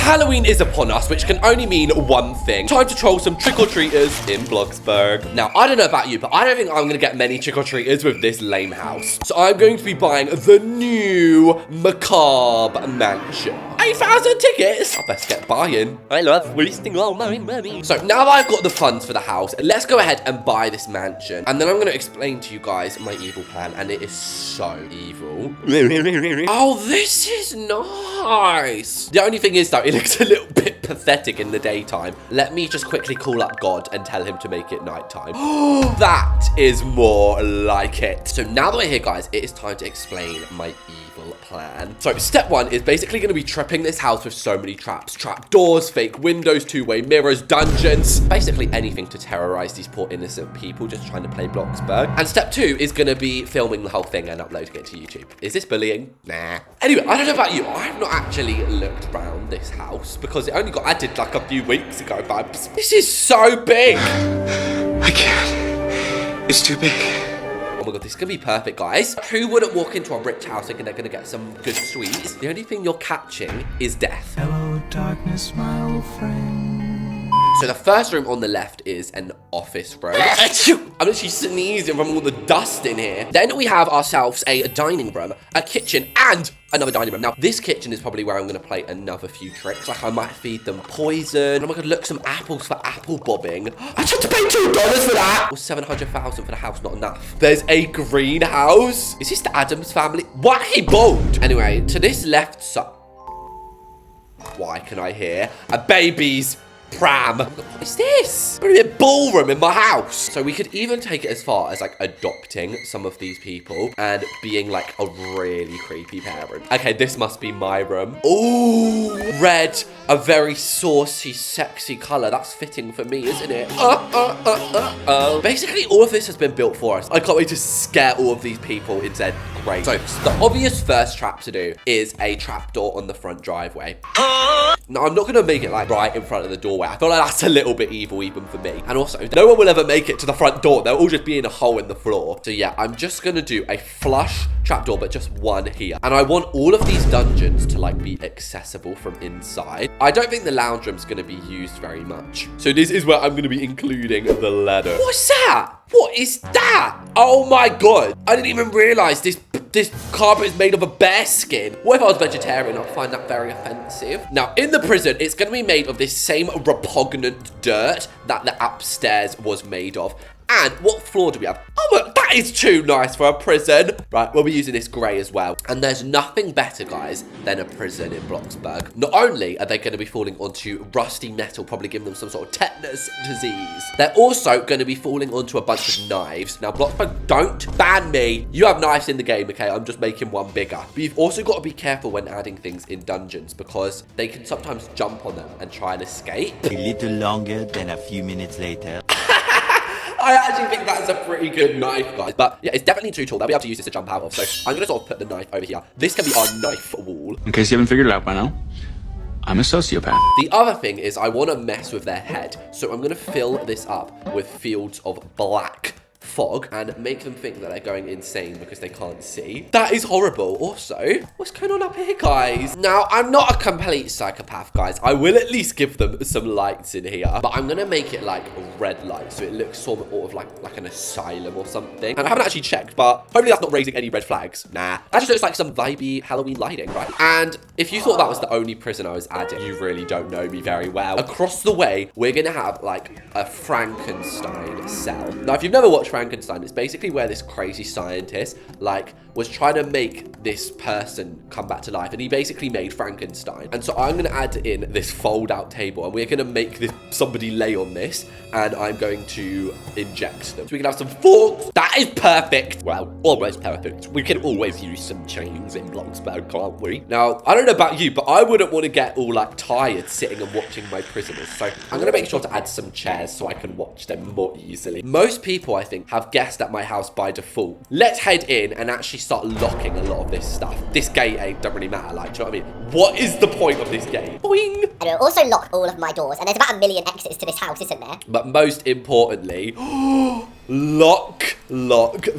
Halloween is upon us, which can only mean one thing. Time to troll some trick-or-treaters in Bloxburg. Now, I don't know about you, but I don't think I'm going to get many trick-or-treaters with this lame house. So I'm going to be buying the new macabre mansion. 8,000 tickets. I best get buying. I love wasting all my money. So now that I've got the funds for the house, let's go ahead and buy this mansion. And then I'm going to explain to you guys my evil plan. And it is so evil. Oh, this is nice. The only thing is, though, it looks a little bit pathetic in the daytime. Let me just quickly call up God and tell him to make it nighttime. That is more like it. So now that we're here, guys, it is time to explain my evil plan. So step one is basically going to be tripping this house with so many traps. Trap doors, fake windows, two-way mirrors, dungeons. Basically anything to terrorize these poor innocent people just trying to play Bloxburg. And step two is going to be filming the whole thing and uploading it to YouTube. Is this bullying? Nah. Anyway, I don't know about you. I've not actually looked around this house because it only got added like a few weeks ago, babes. This is so big. I can't. It's too big. Oh my god, this is gonna be perfect, guys. Who wouldn't walk into a rich house thinking they're gonna get some good sweets? The only thing you're catching is death. Hello, darkness, my old friend. So the first room on the left is an office room. I'm literally sneezing from all the dust in here. Then we have ourselves a dining room, a kitchen, and another dining room. Now, this kitchen is probably where I'm going to play another few tricks. Like, I might feed them poison. I'm going to look some apples for apple bobbing. I just had to pay $2 for that. Or $700,000 for the house, not enough. There's a greenhouse. Is this the Addams family? Why he bald? Anyway, to this left side. Why can I hear a baby's pram? What is this? Maybe a ballroom in my house. So we could even take it as far as like adopting some of these people and being like a really creepy parent. Okay, this must be my room. Ooh, red, a very saucy, sexy color. That's fitting for me, isn't it? Basically, all of this has been built for us. I can't wait to scare all of these people in Zed. Great. So the obvious first trap to do is a trapdoor on the front driveway. Now, I'm not going to make it like right in front of the doorway. I feel like that's a little bit evil even for me. And also, no one will ever make it to the front door. They'll all just be in a hole in the floor. So yeah, I'm just going to do a flush trapdoor, but just one here. And I want all of these dungeons to like be accessible from inside. I don't think the lounge room's going to be used very much. So this is where I'm going to be including the ladder. What's that? What is that? Oh my god. I didn't even realize this carpet is made of a bear skin. What if I was vegetarian? I'd find that very offensive. Now, in the prison, it's going to be made of this same repugnant dirt that the upstairs was made of. And what floor do we have? Oh, look, that is too nice for a prison. Right, we'll be using this grey as well. And there's nothing better, guys, than a prison in Bloxburg. Not only are they going to be falling onto rusty metal, probably giving them some sort of tetanus disease, they're also going to be falling onto a bunch of knives. Now, Bloxburg, don't ban me. You have knives in the game, okay? I'm just making one bigger. But you've also got to be careful when adding things in dungeons because they can sometimes jump on them and try and escape. A little longer than a few minutes later. I actually think that's a pretty good knife, guys. But yeah, it's definitely too tall. They'll be able to use this to jump out of. So I'm going to sort of put the knife over here. This can be our knife wall. In case you haven't figured it out by now, I'm a sociopath. The other thing is I want to mess with their head. So I'm going to fill this up with fields of black fog and make them think that they're going insane because they can't see. That is horrible. Also, what's going on up here, guys? Now, I'm not a complete psychopath, guys. I will at least give them some lights in here, but I'm gonna make it like red light so it looks sort of like an asylum or something. And I haven't actually checked, but hopefully that's not raising any red flags. Nah, that just looks like some vibey Halloween lighting, right? And if you thought that was the only prison I was adding, you really don't know me very well. Across the way, we're gonna have like a Frankenstein cell. Now, if you've never watched Frankenstein, it's basically where this crazy scientist like was trying to make this person come back to life, and he basically made Frankenstein. And so I'm going to add in this fold out table, and we're going to make this somebody lay on this, and I'm going to inject them so we can have some forks. That is perfect. Well, almost perfect. We can always use some chains in Bloxburg, can't we? Now, I don't know about you, but I wouldn't want to get all like tired sitting and watching my prisoners, so I'm going to make sure to add some chairs so I can watch them more easily. Most people, I think, have guests at my house by default. Let's head in and actually start locking a lot of this stuff. This gate ain't don't really matter, like, do you know what I mean? What is the point of this gate? Boing! And we'll also lock all of my doors, and there's about 1 million exits to this house, isn't there? But most importantly, Look,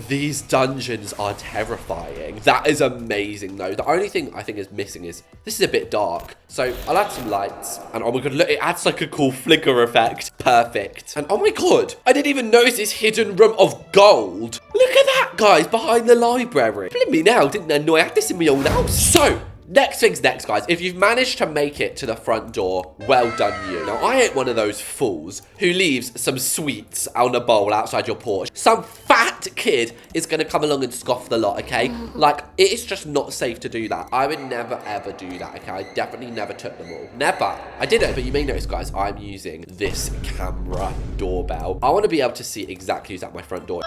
these dungeons are terrifying. That is amazing, though. The only thing I think is missing is this is a bit dark. So I'll add some lights. And oh my god, look, it adds like a cool flicker effect. Perfect. And oh my god, I didn't even notice this hidden room of gold. Look at that, guys, behind the library. Flip me now, didn't I had this in my own house? So, next thing's next, guys. If you've managed to make it to the front door, well done you. Now, I ain't one of those fools who leaves some sweets on a bowl outside your porch. Some fat kid is going to come along and scoff the lot, okay? Like, it is just not safe to do that. I would never, ever do that, okay? I definitely never took them all. Never. I didn't, but you may notice, guys, I'm using this camera doorbell. I want to be able to see exactly who's at my front door.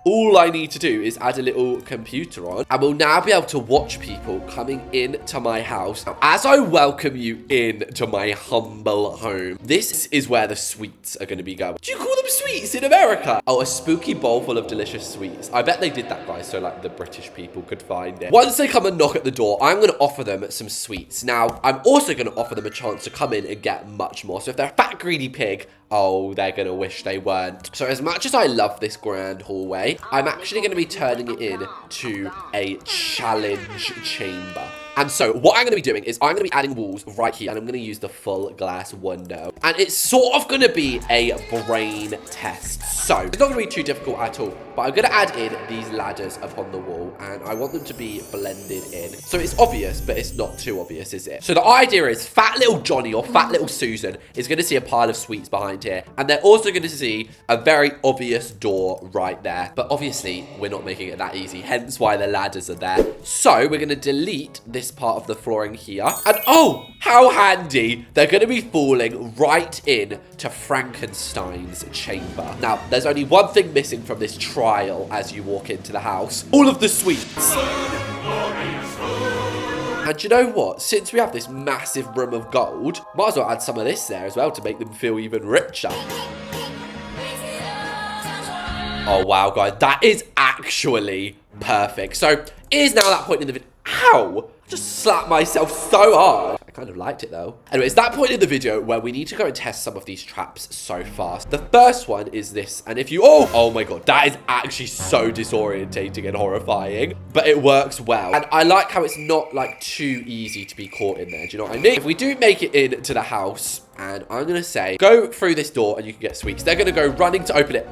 All I need to do is add a little computer on, and we'll now be able to watch people coming into my house. Now, as I welcome you into my humble home, this is where the sweets are going to be going. Do you call them sweets in America? Oh, a spooky bowl full of delicious sweets. I bet they did that, guys, so like the British people could find it. Once they come and knock at the door, I'm going to offer them some sweets. Now, I'm also going to offer them a chance to come in and get much more. So if they're a fat, greedy pig, oh, they're going to wish they weren't. So as much as I love this grand hallway, I'm actually going to be turning it into a challenge chamber. And so what I'm going to be doing is I'm going to be adding walls right here, and I'm going to use the full glass window. And it's sort of going to be a brain test. So it's not going to be too difficult at all, but I'm going to add in these ladders upon the wall, and I want them to be blended in. So it's obvious, but it's not too obvious, is it? So the idea is fat little Johnny or fat little Susan is going to see a pile of sweets behind here, and they're also going to see a very obvious door right there. But obviously, we're not making it that easy, hence why the ladders are there. So we're going to delete this part of the flooring here, and oh, how handy, they're going to be falling right in to Frankenstein's chamber. Now, there's only one thing missing from this trial as you walk into the house: all of the sweets. And you know what? Since we have this massive room of gold, might as well add some of this there as well to make them feel even richer. Oh, wow, guys. That is actually perfect. So, it is now that point in the video. Ow! I just slapped myself so hard. I kind of liked it, though. Anyway, it's that point in the video where we need to go and test some of these traps so fast. The first one is this. And if you... Oh my god. That is actually so disorientating and horrifying. But it works well. And I like how it's not, like, too easy to be caught in there. Do you know what I mean? If we do make it into the house, and I'm going to say, go through this door and you can get sweets. They're going to go running to open it.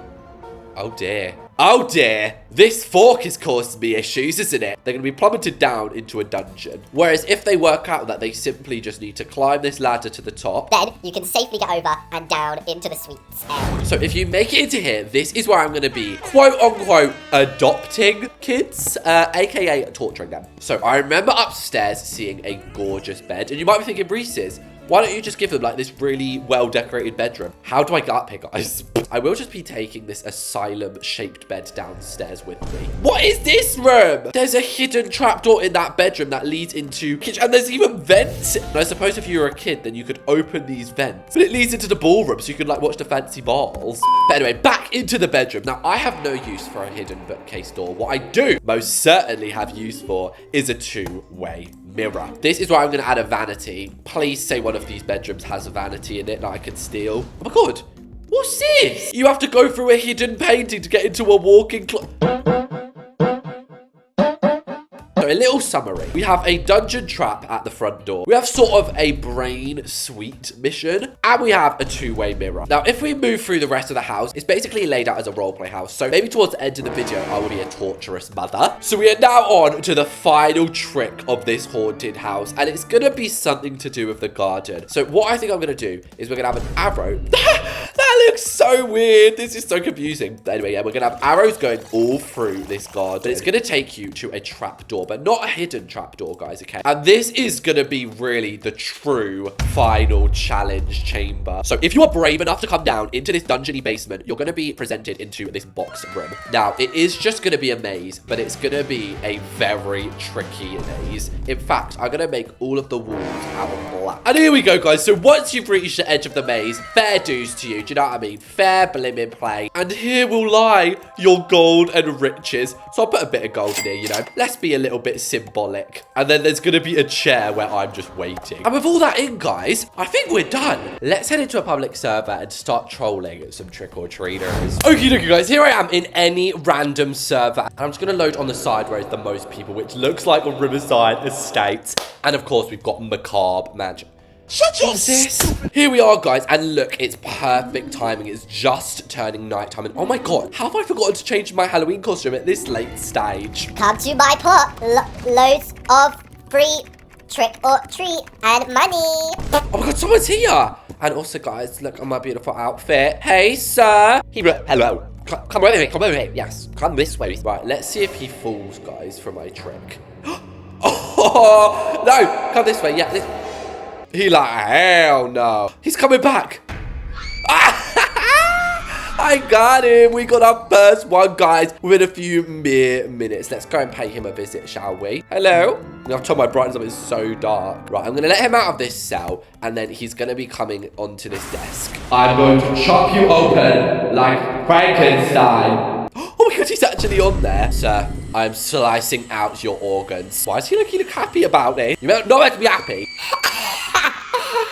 Oh, dear. Oh, dear. This fork has caused me issues, isn't it? They're going to be plummeted down into a dungeon. Whereas if they work out that they simply just need to climb this ladder to the top, then you can safely get over and down into the sweets area. So if you make it into here, this is where I'm going to be, quote-unquote, adopting kids, aka torturing them. So I remember upstairs seeing a gorgeous bed. And you might be thinking, Reese's, why don't you just give them, like, this really well-decorated bedroom? How do I get up here, guys? I will just be taking this asylum-shaped bed downstairs with me. What is this room? There's a hidden trapdoor in that bedroom that leads into kitchen, and there's even vents. And I suppose if you were a kid, then you could open these vents. But it leads into the ballroom, so you can, like, watch the fancy balls. But anyway, back into the bedroom. Now, I have no use for a hidden bookcase door. What I do most certainly have use for is a two-way mirror. This is where I'm going to add a vanity. Please say one of these bedrooms has a vanity in it that I can steal. Oh my god. What's this? You have to go through a hidden painting to get into a walk-in closet. So a little summary. We have a dungeon trap at the front door. We have sort of a brain sweet mission. And we have a two-way mirror. Now, if we move through the rest of the house, it's basically laid out as a roleplay house. So maybe towards the end of the video, I will be a torturous mother. So we are now on to the final trick of this haunted house. And it's going to be something to do with the garden. So what I think I'm going to do is we're going to have an arrow. That looks so weird. This is so confusing. But anyway, yeah, we're going to have arrows going all through this garden. But it's going to take you to a trap door, but not a hidden trapdoor, guys, okay? And this is gonna be really the true final challenge chamber. So if you are brave enough to come down into this dungeony basement, you're gonna be presented into this box room. Now, it is just gonna be a maze, but it's gonna be a very tricky maze. In fact, I'm gonna make all of the walls out of black. And here we go, guys. So once you've reached the edge of the maze, fair dues to you. Do you know know what I mean? Fair blimmin' play. And here will lie your gold and riches. So I'll put a bit of gold in here, you know. Let's be a little bit symbolic. And then there's going to be a chair where I'm just waiting. And with all that in, guys, I think we're done. Let's head into a public server and start trolling some trick-or-treaters. Okie dokie, guys. Here I am in any random server. And I'm just going to load on the side where it's the most people, which looks like a Riverside Estates. And of course, we've got Macabre Mansion. What's this? Here we are, guys, and look, it's perfect timing. It's just turning nighttime, and oh my god, how have I forgotten to change my Halloween costume at this late stage? Come to my plot. Loads of free trick or treat and money. Oh my god, someone's here! And also, guys, look at my beautiful outfit. Hey, sir. Hello. Come over here, come over here. Yes, come this way. Right, let's see if he falls, guys, for my trick. Oh, no, come this way. Yeah, this. He like, hell no. He's coming back. I got him. We got our first one, guys, within a few mere minutes. Let's go and pay him a visit, shall we? Hello? I've told my brightness up, it's so dark. Right, I'm going to let him out of this cell, and then he's going to be coming onto this desk. I'm going to chop you open like Frankenstein. Oh my god, he's actually on there. Sir, I'm slicing out your organs. Why does he look happy about it? You're not meant to be happy.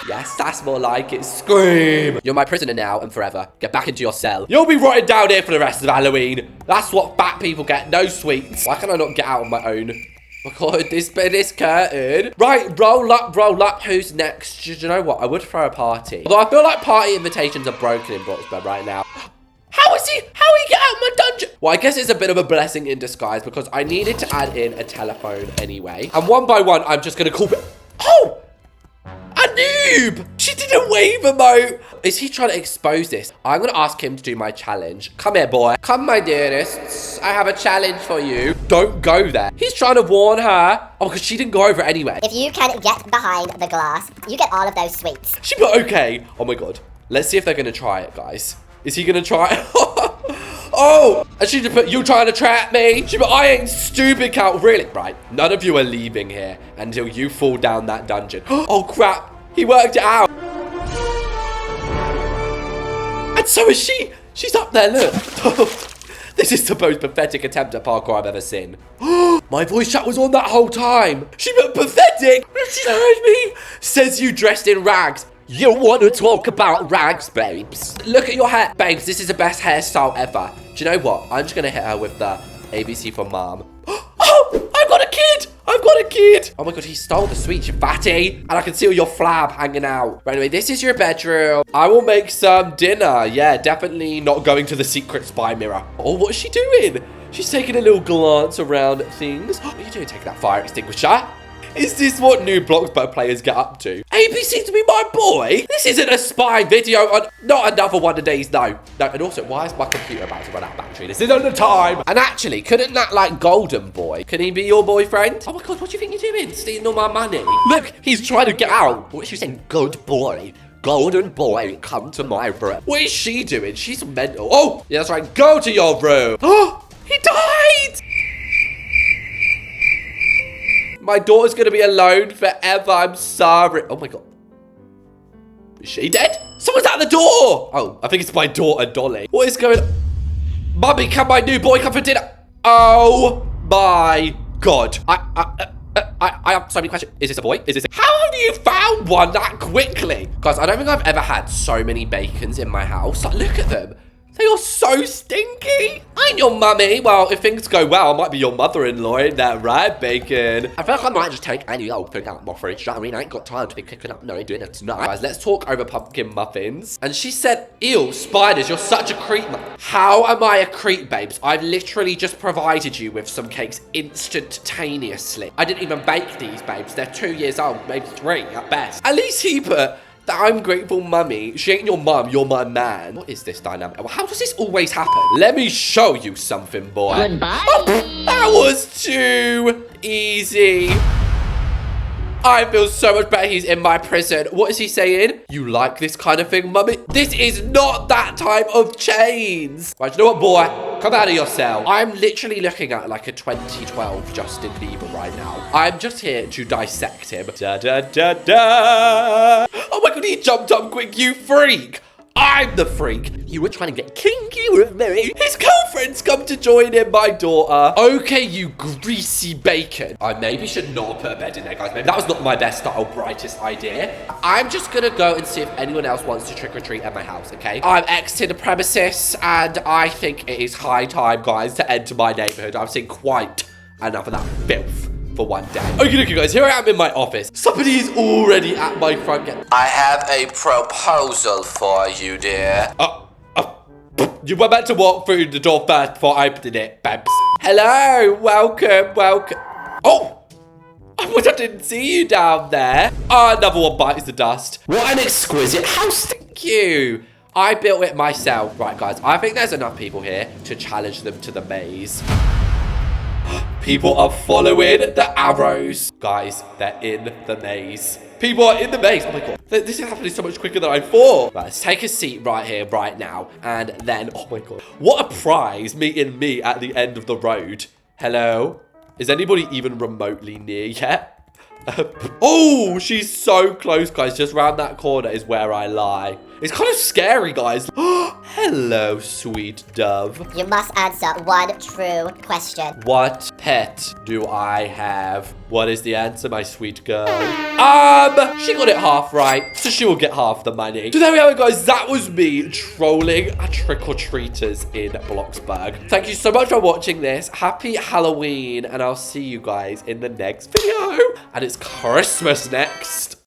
Yes, that's more like it. Scream. You're my prisoner now and forever. Get back into your cell. You'll be rotting down here for the rest of Halloween. That's what fat people get. No sweets. Why can I not get out on my own? Oh god, this curtain. Right, roll up. Who's next? Do you know what? I would throw a party. Although I feel like party invitations are broken in Bloxburg right now. How will he get out of my dungeon? Well, I guess it's a bit of a blessing in disguise because I needed to add in a telephone anyway. And one by one, I'm just going to call it. Oh! A noob! She did a wave emote! Is he trying to expose this? I'm going to ask him to do my challenge. Come here, boy. Come, my dearest. I have a challenge for you. Don't go there. He's trying to warn her. Oh, because she didn't go over it anyway. If you can get behind the glass, you get all of those sweets. She put okay. Oh, my God. Let's see if they're going to try it, guys. Is he going to try it? Oh! And she just put, you trying to trap me? She put, I ain't stupid, Cal. Really? Right. None of you are leaving here until you fall down that dungeon. Oh, crap. He worked it out. And so is she. She's up there, look. This is the most pathetic attempt at parkour I've ever seen. My voice chat was on that whole time. She put pathetic. She heard me. Says you dressed in rags. You want to talk about rags, babes? Look at your hair. Babes, this is the best hairstyle ever. Do you know what? I'm just going to hit her with the ABC for mom. Oh, I've got a kid. I've got a kid. Oh my god, he stole the sweets, you fatty. And I can see all your flab hanging out. Right, anyway, this is your bedroom. I will make some dinner. Yeah, definitely not going to the secret spy mirror. Oh, what is she doing? She's taking a little glance around at things. What are you doing taking that fire extinguisher? Is this what new Bloxburg players get up to? ABC to be my boy? This isn't a spy video on... Not another one of these, no. No, and also, why is my computer about to run out of battery? This isn't the time. And actually, couldn't that, like, golden boy, can he be your boyfriend? Oh my god, what do you think you're doing? Stealing all my money? Look, he's trying to get out. What is she saying? Good boy. Golden boy, come to my room. What is she doing? She's mental. Oh, yeah, that's right. Go to your room. Oh, he died. My daughter's going to be alone forever. I'm sorry. Oh, my God. Is she dead? Someone's at the door. Oh, I think it's my daughter, Dolly. What is going on? Mummy, can my new boy come for dinner? Oh, my God. I have so many questions. Is this a boy? Is this How have you found one that quickly? Guys, I don't think I've ever had so many bacons in my house. Like, look at them. They are so stinky. I ain't your mummy. Well, if things go well, I might be your mother-in-law. Ain't that right, bacon? I feel like I might just take any old thing out of my fridge. I mean, I ain't got time to be cooking up. No, ain't doing it tonight. Guys, let's talk over pumpkin muffins. And she said, ew, spiders, you're such a creep. How am I a creep, babes? I've literally just provided you with some cakes instantaneously. I didn't even bake these, babes. They're 2 years old, maybe 3 at best. At least he put... I'm grateful, mummy. She ain't your mum, you're my man. What is this dynamic? How does this always happen? Let me show you something, boy. Goodbye. Oh, that was too easy. I feel so much better he's in my prison. What is he saying? You like this kind of thing, mummy? This is not that type of chains. Right, you know what, boy? Come out of your cell. I'm literally looking at like a 2012 Justin Bieber right now. I'm just here to dissect him. Da, da, da, da. Oh my god, he jumped up quick, you freak. I'm the freak. You were trying to get kinky with me. His girlfriend's come to join him, my daughter. Okay, you greasy bacon. I maybe should not put a bed in there, guys. Maybe that was not my best or brightest idea. I'm just gonna go and see if anyone else wants to trick-or-treat at my house, okay? I'm exiting the premises, and I think it is high time, guys, to enter my neighborhood. I've seen quite enough of that filth for one day. Okay, guys, here I am in my office. Somebody is already at my front gate. I have a proposal for you, dear. You were meant to walk through the door first before I opened it, babes. Hello, welcome. Oh! I didn't see you down there. Another one bites the dust. What an exquisite house, thank you. I built it myself. Right, guys, I think there's enough people here to challenge them to the maze. People are following the arrows. Guys, they're in the maze. People are in the maze. Oh my god. This is happening so much quicker than I thought. Right, let's take a seat right here, right now. And then, oh my god. What a prize meeting me at the end of the road. Hello? Is anybody even remotely near yet? Oh, she's so close, guys. Just round that corner is where I lie. It's kind of scary, guys. Hello, sweet dove. You must answer one true question. What pet do I have? What is the answer, my sweet girl? She got it half right, so she will get half the money. So there we have it, guys. That was me trolling trick-or-treaters in Bloxburg. Thank you so much for watching this. Happy Halloween, and I'll see you guys in the next video. And it's Christmas next.